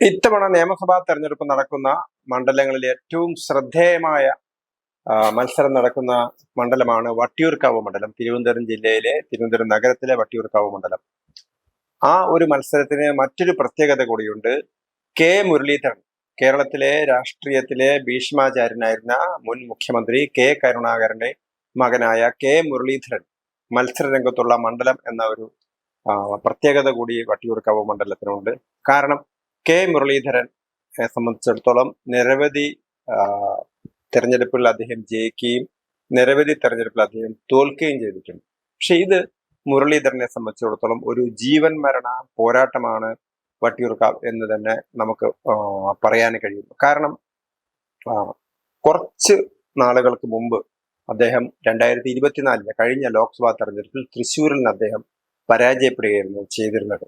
ഇത്തവണ നിയമസഭാ തെരഞ്ഞെടുപ്പ് നടക്കുന്ന മണ്ഡലങ്ങളിൽ ഏറ്റവും ശ്രദ്ധേയമായ മത്സരം നടക്കുന്ന മണ്ഡലമാണ് വട്ടിയൂർക്കാവ് മണ്ഡലം. തിരുവനന്തപുരം ജില്ലയിലെ തിരുവനന്തപുരം നഗരത്തിലെ വട്ടിയൂർക്കാവ് മണ്ഡലം. ആ ഒരു മത്സരത്തിന് മറ്റൊരു പ്രത്യേകത കൂടിയുണ്ട്. കെ മുരളീധരൻ, കേരളത്തിലെ രാഷ്ട്രീയത്തിലെ ഭീഷ്മാചാര്യനായിരുന്ന മുൻ മുഖ്യമന്ത്രി കെ കരുണാകരന്റെ മകനായ കെ മുരളീധരൻ മത്സര രംഗത്തുള്ള മണ്ഡലം എന്ന ഒരു പ്രത്യേകത കൂടി വട്ടിയൂർക്കാവ് മണ്ഡലത്തിനുണ്ട്. കാരണം കെ മുരളീധരനെ സംബന്ധിച്ചിടത്തോളം നിരവധി തെരഞ്ഞെടുപ്പിൽ അദ്ദേഹം ജയിക്കുകയും നിരവധി തെരഞ്ഞെടുപ്പിൽ അദ്ദേഹം തോൽക്കുകയും ചെയ്തിട്ടുണ്ട്. പക്ഷെ ഇത് മുരളീധരനെ സംബന്ധിച്ചിടത്തോളം ഒരു ജീവൻ മരണ പോരാട്ടമാണ് വട്ടിയൂർക്കാവ് എന്ന് തന്നെ നമുക്ക് പറയാൻ കഴിയും. കാരണം കുറച്ച് നാളുകൾക്ക് മുമ്പ് അദ്ദേഹം 2024 കഴിഞ്ഞ ലോക്സഭാ തെരഞ്ഞെടുപ്പിൽ തൃശ്ശൂരിൽ നിന്ന് അദ്ദേഹം പരാജയപ്പെടുകയായിരുന്നു ചെയ്തിരുന്നത്.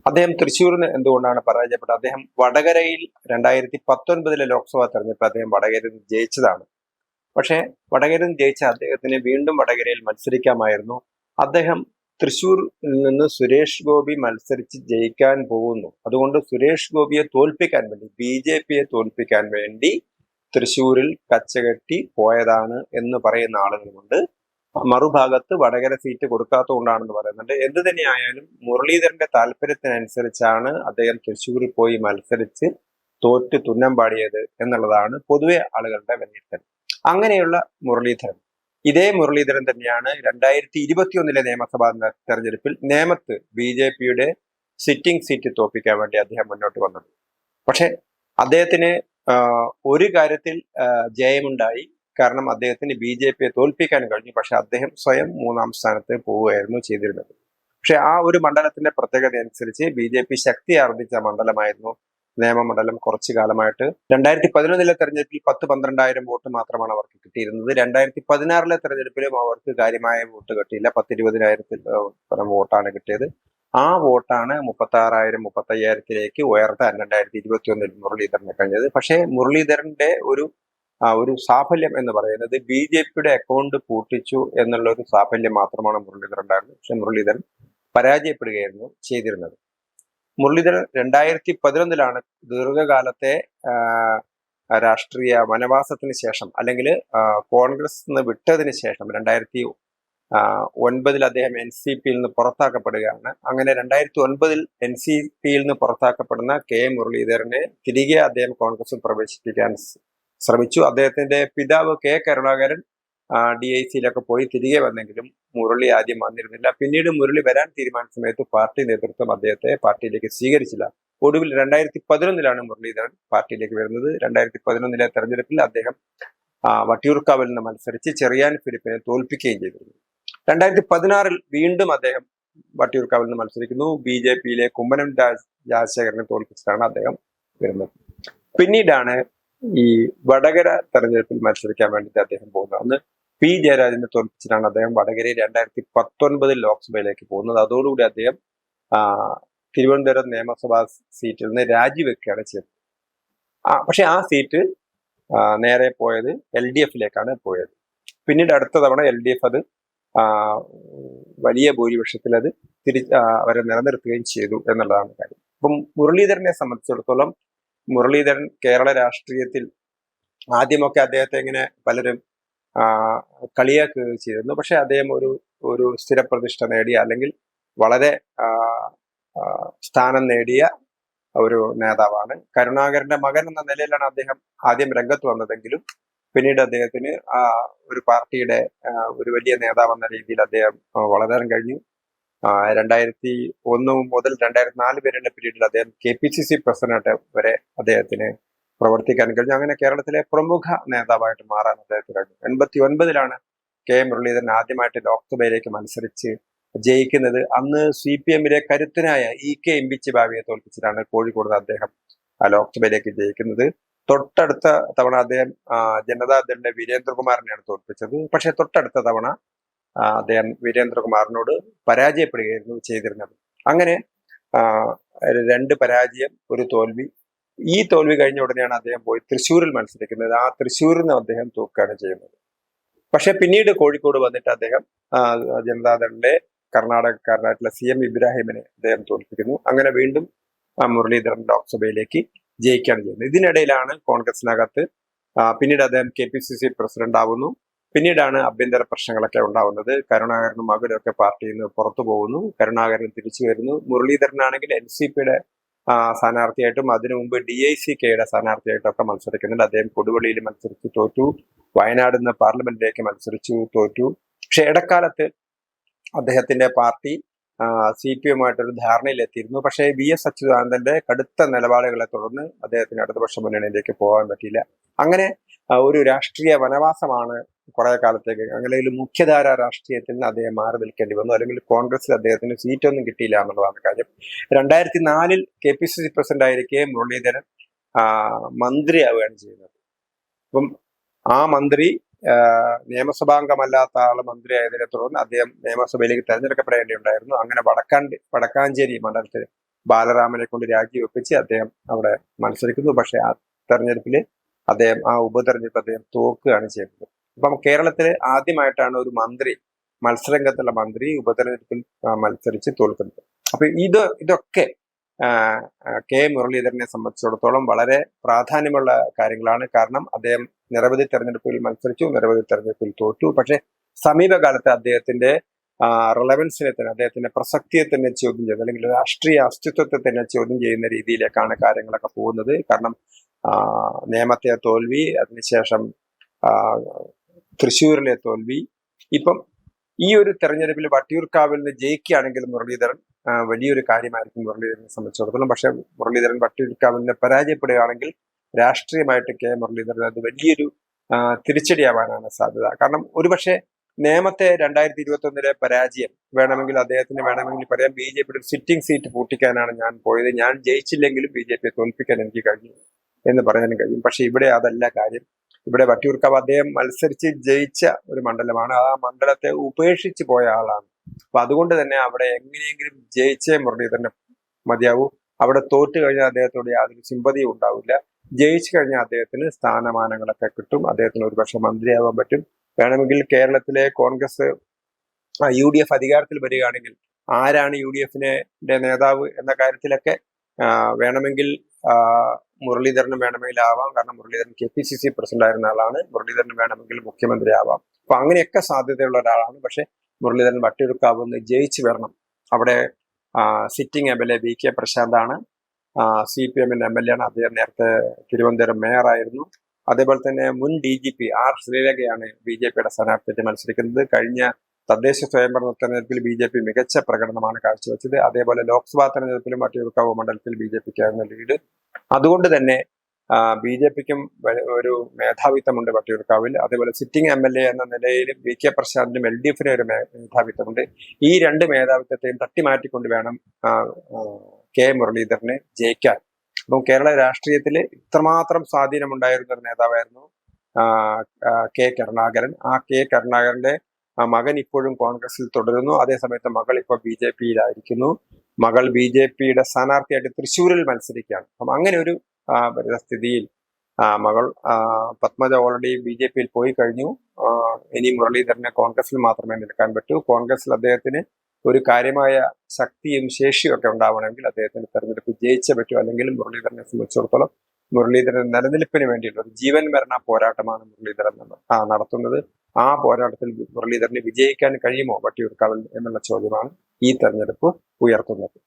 അദ്ദേഹം തൃശ്ശൂരിന് എന്തുകൊണ്ടാണ് പരാജയപ്പെട്ടത്? അദ്ദേഹം വടകരയിൽ 2019 ലോക്സഭാ തെരഞ്ഞെടുപ്പിൽ അദ്ദേഹം വടകരയിൽ ജയിച്ചതാണ്. പക്ഷേ വടകരയിൽ ജയിച്ച അദ്ദേഹത്തിന് വീണ്ടും വടകരയിൽ മത്സരിക്കാമായിരുന്നു. അദ്ദേഹം തൃശ്ശൂരിൽ നിന്ന് സുരേഷ് ഗോപി മത്സരിച്ച് ജയിക്കാൻ പോകുന്നു. അതുകൊണ്ട് സുരേഷ് ഗോപിയെ തോൽപ്പിക്കാൻ വേണ്ടി, BJP തോൽപ്പിക്കാൻ വേണ്ടി തൃശ്ശൂരിൽ കച്ചകെട്ടി പോയതാണ് എന്ന് പറയുന്ന ആളുകളുമുണ്ട്. മറുഭാഗത്ത് വടകര സീറ്റ് കൊടുക്കാത്തതുകൊണ്ടാണെന്ന് പറയുന്നുണ്ട്. എന്ത് തന്നെയായാലും മുരളീധരന്റെ താല്പര്യത്തിനനുസരിച്ചാണ് അദ്ദേഹം തൃശ്ശൂരിൽ പോയി മത്സരിച്ച് തോറ്റ് തുന്നം പാടിയത് എന്നുള്ളതാണ് പൊതുവെ ആളുകളുടെ വിലയിരുത്തൽ. അങ്ങനെയുള്ള മുരളീധരൻ, ഇതേ മുരളീധരൻ തന്നെയാണ് 2021 നിയമസഭാ തെരഞ്ഞെടുപ്പിൽ നേമത്ത് BJP സിറ്റിംഗ് സീറ്റ് തോൽപ്പിക്കാൻ വേണ്ടി അദ്ദേഹം മുന്നോട്ട് വന്നത്. പക്ഷെ അദ്ദേഹത്തിന് ഒരു കാര്യത്തിൽ ജയമുണ്ടായി. കാരണം അദ്ദേഹത്തിന് BJP തോൽപ്പിക്കാൻ കഴിഞ്ഞു. പക്ഷെ അദ്ദേഹം സ്വയം 3ാം സ്ഥാനത്ത് പോവുകയായിരുന്നു ചെയ്തിരുന്നത്. പക്ഷെ ആ ഒരു മണ്ഡലത്തിന്റെ പ്രത്യേകത അനുസരിച്ച് BJP ശക്തി ആർജിച്ച മണ്ഡലമായിരുന്നു നിയമമണ്ഡലം. കുറച്ചു കാലമായിട്ട് 2011 തെരഞ്ഞെടുപ്പിൽ 10-12,000 വോട്ട് മാത്രമാണ് അവർക്ക് കിട്ടിയിരുന്നത്. 2016 തെരഞ്ഞെടുപ്പിലും അവർക്ക് കാര്യമായ വോട്ട് കിട്ടിയില്ല. 10-20,000 വോട്ടാണ് കിട്ടിയത്. ആ വോട്ടാണ് 36,000-35,000 ഉയർത്താൻ 2021 മുരളീധരന് കഴിഞ്ഞത്. പക്ഷേ മുരളീധരന്റെ ഒരു സാഫല്യം എന്ന് പറയുന്നത് BJP അക്കൗണ്ട് പൂട്ടിച്ചു എന്നുള്ള ഒരു സാഫല്യം മാത്രമാണ് മുരളീധരൻ ഉണ്ടായിരുന്നത്. പക്ഷെ മുരളീധരൻ പരാജയപ്പെടുകയായിരുന്നു ചെയ്തിരുന്നത്. മുരളീധരൻ 2011 ദീർഘകാലത്തെ രാഷ്ട്രീയ വനവാസത്തിന് ശേഷം, അല്ലെങ്കിൽ കോൺഗ്രസ് വിട്ടതിന് ശേഷം 2009 അദ്ദേഹം NCPയിൽ നിന്ന് പുറത്താക്കപ്പെടുകയാണ്. അങ്ങനെ 2009 NCPയിൽ നിന്ന് പുറത്താക്കപ്പെടുന്ന കെ മുരളീധരനെ തിരികെ അദ്ദേഹം കോൺഗ്രസിൽ പ്രവേശിപ്പിക്കാൻ ശ്രമിച്ചു. അദ്ദേഹത്തിന്റെ പിതാവ് കെ കരുണാകരൻ DICയിലൊക്കെ പോയി തിരികെ വന്നെങ്കിലും മുരളി ആദ്യം വന്നിരുന്നില്ല. പിന്നീട് മുരളി വരാൻ തീരുമാനിച്ച സമയത്ത് പാർട്ടി നേതൃത്വം അദ്ദേഹത്തെ പാർട്ടിയിലേക്ക് സ്വീകരിച്ചില്ല. ഒടുവിൽ 2011 മുരളീധരൻ പാർട്ടിയിലേക്ക് വരുന്നത്. 2011 തെരഞ്ഞെടുപ്പിൽ അദ്ദേഹം വട്ടിയൂർക്കാവിൽ നിന്ന് മത്സരിച്ച് ചെറിയാൻ ഫിലിപ്പിനെ തോൽപ്പിക്കുകയും ചെയ്തിരുന്നു. 2016 വീണ്ടും അദ്ദേഹം വട്ടിയൂർക്കാവിൽ നിന്ന് മത്സരിക്കുന്നു. BJPയിലെ കുമ്മനം രാജശേഖരനെ തോൽപ്പിച്ചിട്ടാണ് അദ്ദേഹം വരുന്നത്. പിന്നീടാണ് ഈ വടകര തെരഞ്ഞെടുപ്പിൽ മത്സരിക്കാൻ വേണ്ടിയിട്ട് അദ്ദേഹം പോകുന്നത്. അന്ന് P ജയരാജനെ തോൽപ്പിച്ചിട്ടാണ് അദ്ദേഹം വടകരയിൽ 2019 ലോക്സഭയിലേക്ക് പോകുന്നത്. അതോടുകൂടി അദ്ദേഹം തിരുവനന്തപുരം നിയമസഭാ സീറ്റിൽ നിന്ന് രാജിവെക്കുകയാണ് ചെയ്തത്. പക്ഷെ ആ സീറ്റ് നേരെ പോയത് LDFിലേക്കാണ് പോയത്. പിന്നീട് അടുത്ത തവണ LDF അത് വലിയ ഭൂരിപക്ഷത്തിൽ അത് അവരെ നിലനിർത്തുകയും ചെയ്തു എന്നുള്ളതാണ് കാര്യം. അപ്പം മുരളീധരനെ സംബന്ധിച്ചിടത്തോളം, മുരളീധരൻ കേരള രാഷ്ട്രീയത്തിൽ ആദ്യമൊക്കെ അദ്ദേഹത്തെ ഇങ്ങനെ പലരും കളിയാക്കുകയും ചെയ്തിരുന്നു. പക്ഷെ അദ്ദേഹം ഒരു സ്ഥിരപ്രതിഷ്ഠ നേടിയ, അല്ലെങ്കിൽ വളരെ സ്ഥാനം നേടിയ ഒരു നേതാവാണ്. കരുണാകരന്റെ മകൻ എന്ന നിലയിലാണ് അദ്ദേഹം ആദ്യം രംഗത്ത് വന്നതെങ്കിലും പിന്നീട് അദ്ദേഹത്തിന് ഒരു പാർട്ടിയുടെ ഒരു വലിയ നേതാവ് എന്ന രീതിയിൽ അദ്ദേഹം വളരാൻ കഴിഞ്ഞു. 2001 മുതൽ 2004 വരെയുള്ള പീരീഡിൽ അദ്ദേഹം KPCC പ്രസിഡന്റ് വരെ അദ്ദേഹത്തിന് പ്രവർത്തിക്കാൻ കഴിഞ്ഞു. അങ്ങനെ കേരളത്തിലെ പ്രമുഖ നേതാവായിട്ട് മാറാൻ അദ്ദേഹത്തിന് കഴിഞ്ഞു. 89 കെ മുരളീധരൻ ആദ്യമായിട്ട് ലോക്സഭയിലേക്ക് മത്സരിച്ച് ജയിക്കുന്നത്. അന്ന് CPMലെ കരുത്തനായ EK ഇമ്പിച്ചിബാവിയെ തോൽപ്പിച്ചിട്ടാണ് കോഴിക്കോട് അദ്ദേഹം ലോക്സഭയിലേക്ക് ജയിക്കുന്നത്. തൊട്ടടുത്ത തവണ അദ്ദേഹം ജനതാദളിന്റെ വീരേന്ദ്രകുമാറിനെയാണ് തോൽപ്പിച്ചത്. പക്ഷെ തൊട്ടടുത്ത തവണ അദ്ദേഹം വീരേന്ദ്രകുമാറിനോട് പരാജയപ്പെടുകയായിരുന്നു ചെയ്തിരുന്നത്. അങ്ങനെ 2 പരാജയം, 1 തോൽവി. ഈ തോൽവി കഴിഞ്ഞ ഉടനെയാണ് അദ്ദേഹം പോയി തൃശ്ശൂരിൽ മത്സരിക്കുന്നത്. ആ തൃശ്ശൂരിൽ നിന്ന് അദ്ദേഹം തോൽക്കുകയാണ് ചെയ്യുന്നത്. പക്ഷെ പിന്നീട് കോഴിക്കോട് വന്നിട്ട് അദ്ദേഹം ജനതാദളിന്റെ കർണാടകക്കാരനായിട്ടുള്ള CM ഇബ്രാഹിമിനെ അദ്ദേഹം തോൽപ്പിക്കുന്നു. അങ്ങനെ വീണ്ടും മുരളീധരൻ ലോക്സഭയിലേക്ക് ജയിക്കുകയാണ് ചെയ്യുന്നത്. ഇതിനിടയിലാണ് കോൺഗ്രസിനകത്ത് പിന്നീട് അദ്ദേഹം KPCC പ്രസിഡന്റ് ആവുന്നു. പിന്നീടാണ് ആഭ്യന്തര പ്രശ്നങ്ങളൊക്കെ ഉണ്ടാവുന്നത്. കരുണാകരനും മകനൊക്കെ പാർട്ടിയിൽ നിന്ന് പുറത്തു പോകുന്നു. കരുണാകരൻ തിരിച്ചു വരുന്നു. മുരളീധരനാണെങ്കിൽ NCPയുടെ സ്ഥാനാർത്ഥിയായിട്ടും അതിനു മുമ്പ് DICKയുടെ സ്ഥാനാർത്ഥിയായിട്ടും ഒക്കെ മത്സരിക്കുന്നുണ്ട്. അദ്ദേഹം കൊടുവള്ളിയിൽ മത്സരിച്ചു തോറ്റു. വയനാട് നിന്ന് പാർലമെന്റിലേക്ക് മത്സരിച്ചു തോറ്റു. പക്ഷെ ഇടക്കാലത്ത് അദ്ദേഹത്തിന്റെ പാർട്ടി CPMമായിട്ടൊരു ധാരണയിലെത്തിയിരുന്നു. പക്ഷേ VS അച്യുതാനന്ദന്റെ കടുത്ത നിലപാടുകളെ തുടർന്ന് അദ്ദേഹത്തിന് ഇടതുപക്ഷ മുന്നണിയിലേക്ക് പോകാൻ പറ്റിയില്ല. അങ്ങനെ ഒരു രാഷ്ട്രീയ വനവാസമാണ് കുറെ കാലത്തേക്ക്. അങ്ങനെ മുഖ്യധാര രാഷ്ട്രീയത്തിൽ നിന്ന് അദ്ദേഹം മാറി നിൽക്കേണ്ടി വന്നു. അല്ലെങ്കിൽ കോൺഗ്രസിൽ അദ്ദേഹത്തിന് സീറ്റൊന്നും കിട്ടിയില്ല എന്നുള്ളതാണ് കാര്യം. 2004 KPCC പ്രസിഡന്റ് ആയിരിക്കെ മുരളീധരൻ മന്ത്രിയാവുകയാണ് ചെയ്യുന്നത്. അപ്പം ആ മന്ത്രി നിയമസഭാംഗമല്ലാത്ത ആള് മന്ത്രിയായതിനെ തുടർന്ന് അദ്ദേഹം നിയമസഭയിലേക്ക് തെരഞ്ഞെടുക്കപ്പെടേണ്ടിയുണ്ടായിരുന്നു. അങ്ങനെ വടക്കാഞ്ചേരി മണ്ഡലത്തിൽ ബാലരാമനെ കൊണ്ട് രാജിവെപ്പിച്ച് അദ്ദേഹം അവിടെ മത്സരിക്കുന്നു. പക്ഷെ ആ തെരഞ്ഞെടുപ്പിൽ അദ്ദേഹം ഉപതെരഞ്ഞെടുപ്പ് അദ്ദേഹം തോക്കുകയാണ് ചെയ്യുന്നത്. അപ്പം കേരളത്തിൽ ആദ്യമായിട്ടാണ് ഒരു മന്ത്രി, മത്സരരംഗത്തുള്ള മന്ത്രി ഉപതെരഞ്ഞെടുപ്പിൽ മത്സരിച്ച് തോൽക്കുന്നത്. അപ്പൊ ഇതൊക്കെ മുരളീധരനെ സംബന്ധിച്ചിടത്തോളം വളരെ പ്രാധാന്യമുള്ള കാര്യങ്ങളാണ്. കാരണം അദ്ദേഹം നിരവധി തെരഞ്ഞെടുപ്പുകളിൽ മത്സരിച്ചു, നിരവധി തെരഞ്ഞെടുപ്പിൽ തോറ്റു. പക്ഷെ സമീപകാലത്ത് അദ്ദേഹത്തിന്റെ റിലവൻസിനെ തന്നെ, അദ്ദേഹത്തിന്റെ പ്രസക്തിയെ തന്നെ ചോദ്യം ചെയ്യുന്നത്, അല്ലെങ്കിൽ രാഷ്ട്രീയ അസ്തിത്വത്തെ തന്നെ ചോദ്യം ചെയ്യുന്ന രീതിയിലേക്കാണ് കാര്യങ്ങളൊക്കെ പോകുന്നത്. കാരണം നേമത്തെ തോൽവി, അതിനുശേഷം തൃശ്ശൂരിലെ തോൽവി, ഇപ്പം ഈ ഒരു തെരഞ്ഞെടുപ്പിൽ വട്ടിയൂർക്കാവിൽ നിന്ന് ജയിക്കുകയാണെങ്കിൽ മുരളീധരൻ വലിയൊരു കാര്യമായിരിക്കും മുരളീധരനെ സംബന്ധിച്ചിടത്തോളം. പക്ഷെ മുരളീധരൻ വട്ടിയൂർക്കാവിൽ നിന്ന് പരാജയപ്പെടുകയാണെങ്കിൽ രാഷ്ട്രീയമായിട്ട് മുരളീധരൻ അത് വലിയൊരു തിരിച്ചടിയാവാനാണ് സാധ്യത. കാരണം ഒരുപക്ഷെ നേമത്തെ 2021 പരാജയം അദ്ദേഹത്തിന് വേണമെങ്കിൽ പറയാം, BJPയുടെ സിറ്റിംഗ് സീറ്റ് പൂട്ടിക്കാനാണ് ഞാൻ പോയത്, ഞാൻ ജയിച്ചില്ലെങ്കിലും BJPയെ തോൽപ്പിക്കാൻ എനിക്ക് കഴിഞ്ഞു എന്ന് പറയാനും കഴിയും. പക്ഷെ ഇവിടെ അതല്ല കാര്യം. ഇവിടെ വട്ടിയൂർക്കാവ് അദ്ദേഹം മത്സരിച്ച് ജയിച്ച ഒരു മണ്ഡലമാണ്. ആ മണ്ഡലത്തെ ഉപേക്ഷിച്ച് പോയ ആളാണ്. അപ്പൊ അതുകൊണ്ട് തന്നെ അവിടെ എങ്ങനെയെങ്കിലും ജയിച്ചേ മുരളീധരന് മതിയാവൂ. അവിടെ തോറ്റു കഴിഞ്ഞാൽ അദ്ദേഹത്തോട് യാതൊരു സിമ്പതിയും ഉണ്ടാവില്ല. ജയിച്ചു കഴിഞ്ഞാൽ അദ്ദേഹത്തിന് സ്ഥാനമാനങ്ങളൊക്കെ കിട്ടും. അദ്ദേഹത്തിന് ഒരുപക്ഷെ മന്ത്രിയാവാൻ പറ്റും. വേണമെങ്കിൽ കേരളത്തിലെ കോൺഗ്രസ് UDF അധികാരത്തിൽ വരികയാണെങ്കിൽ ആരാണ് UDFന്റെ നേതാവ് എന്ന കാര്യത്തിലൊക്കെ വേണമെങ്കിൽ മുരളീധരന് വേണമെങ്കിൽ ആവാം. കാരണം മുരളീധരൻ KPCC പ്രസിഡന്റ് ആയിരുന്ന ആളാണ്. മുരളീധരന് വേണമെങ്കിൽ മുഖ്യമന്ത്രി ആവാം. അപ്പൊ അങ്ങനെയൊക്കെ സാധ്യതയുള്ള ഒരാളാണ്. പക്ഷെ മുരളീധരൻ വട്ടിയൂർക്കാവ് നിന്ന് ജയിച്ചു വരണം. അവിടെ സിറ്റിംഗ് MLA VK പ്രശാന്താണ്. CPMന്റെ MLA ആണ്. അദ്ദേഹം നേരത്തെ തിരുവനന്തപുരം മേയറായിരുന്നു. അതേപോലെ തന്നെ മുൻ DGP R ശ്രീലേഖയാണ് BJPയുടെ സ്ഥാനാർത്ഥിയായിട്ട് മത്സരിക്കുന്നത്. കഴിഞ്ഞ തദ്ദേശ സ്വയംഭരണ തെരഞ്ഞെടുപ്പിൽ BJP മികച്ച പ്രകടനമാണ് കാഴ്ചവെച്ചത്. അതേപോലെ ലോക്സഭാ തെരഞ്ഞെടുപ്പിലും വട്ടിയൂർക്കാവ് മണ്ഡലത്തിൽ BJPക്കായിരുന്നു ലീഡ്. അതുകൊണ്ട് തന്നെ BJPക്കും ഒരു മേധാവിത്വമുണ്ട് വട്ടിയൂർക്കാവിൽ. അതേപോലെ സിറ്റിംഗ് MLA എന്ന നിലയിൽ VK പ്രശാന്തിനും LDFിനും ഒരു മേധാവിത്വമുണ്ട്. ഈ രണ്ട് മേധാവിത്വത്തെയും തട്ടിമാറ്റിക്കൊണ്ട് വേണം മുരളീധരനെ ജയിക്കാൻ. അപ്പം കേരള രാഷ്ട്രീയത്തിൽ ഇത്രമാത്രം സ്വാധീനമുണ്ടായിരുന്ന ഒരു നേതാവായിരുന്നു കരുണാകരൻ. ആ കരുണാകരന്റെ മകൻ ഇപ്പോഴും കോൺഗ്രസിൽ തുടരുന്നു. അതേസമയത്ത് മകൾ ഇപ്പോൾ BJPയിലായിരിക്കുന്നു. മകൾ BJPയുടെ സ്ഥാനാർത്ഥിയായിട്ട് തൃശ്ശൂരിൽ മത്സരിക്കുകയാണ്. അപ്പം അങ്ങനെ ഒരു പരിസ്ഥിതിയിൽ മകൾ പത്മജ ഓൾറെഡി BJPയിൽ പോയി കഴിഞ്ഞു. ഇനി മുരളീധരനെ കോൺഗ്രസിൽ മാത്രമേ നിൽക്കാൻ പറ്റൂ. കോൺഗ്രസിൽ അദ്ദേഹത്തിന് ഒരു കാര്യമായ ശക്തിയും ശേഷിയും ഒക്കെ ഉണ്ടാവണമെങ്കിൽ അദ്ദേഹത്തിന് തെരഞ്ഞെടുപ്പ് ജയിച്ചേ പറ്റൂ. അല്ലെങ്കിൽ മുരളീധരനെ സംബന്ധിച്ചിടത്തോളം മുരളീധരൻ നിലനിൽപ്പിന് വേണ്ടിയുള്ള ഒരു ജീവൻ മരണ പോരാട്ടമാണ് മുരളീധരൻ നടത്തുന്നത്. ആ പോരാട്ടത്തിൽ മുരളീധരന് വിജയിക്കാൻ കഴിയുമോ വട്ടിയൂർക്കാവിൽ എന്നുള്ള ചോദ്യമാണ് ഈ തെരഞ്ഞെടുപ്പ് ഉയർത്തുന്നത്.